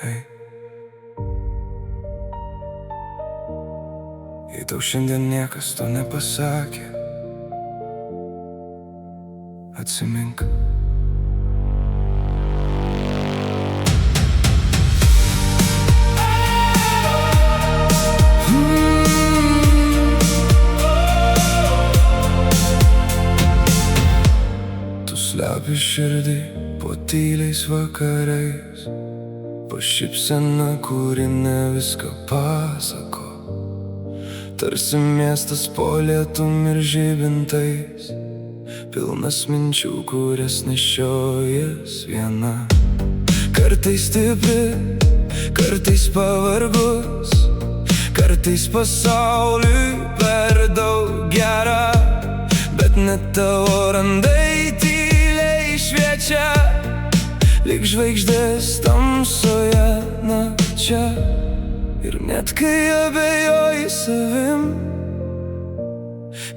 Hei, jei tau šiandien niekas to nepasakė, atsimink. Tu slepi širdį po tyliais vakarais, po šypsena, kuri ne viską pasako. Tarsi miestas po lietum ir žibintais, pilnas minčių, kurias nešiojies viena. Kartais stipri, kartais pavargus, kartais pasauliui per daug gera, bet net tavo randai tyliai šviečia, lyg žvaigždės tamsoje nakčia. Ir net kai abejoji savim,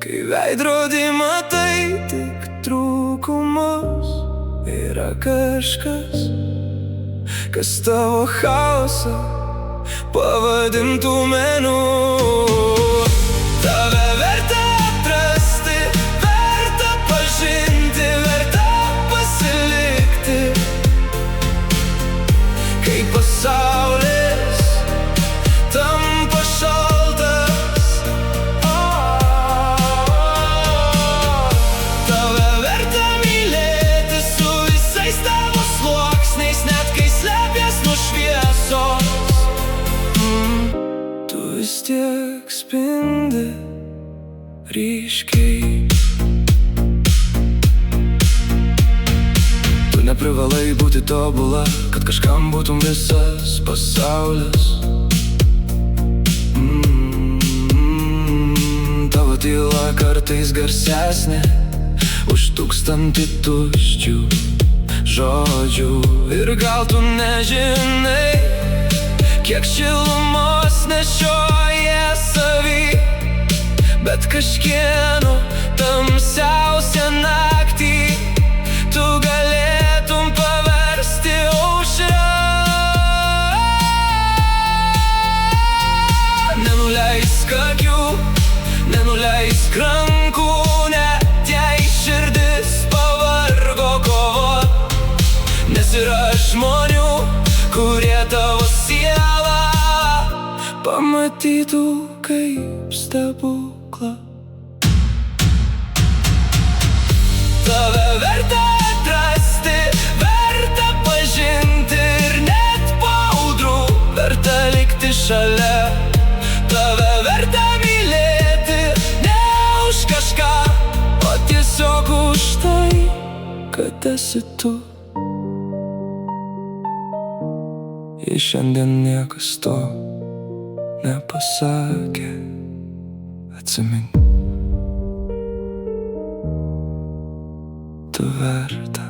kai veidrodį matai tik trūkumus, yra kažkas, kas tavo chaosą pavadintų menu. Tave verta atrasti, verta pažinti, verta pasilikti, kai pasaulis tampa šaltas. Tave verta mylėti su visais tavo sluoksniais, net kai slepies nuo šviesos. Tu vis tiek spindi ryškiai. Tu neprivalai būti tobula, kad kažkam būtum visas pasaulis. Tavo tyla kartais garsesnė už 1000 tuščių žodžių. Ir gal tu nežinai, kiek šilumos nešioja savy, bet kažkieno tamsiausią naktį tu galėtum paversti aušra. Nenuleisk akių, nenuleisk rankų, net jei širdis pavargo kovot, nes yra žmonių, kurie tavo sielą pamatytų kaip stebuklą. Tave verta atrasti, verta pažinti ir net po audrų verta likti šalia. Tave verta mylėti ne už kažką, o tiesiog už tai, kad esi tu. Jei šiandien niekas to nepasakė, atsimink. Tu verta.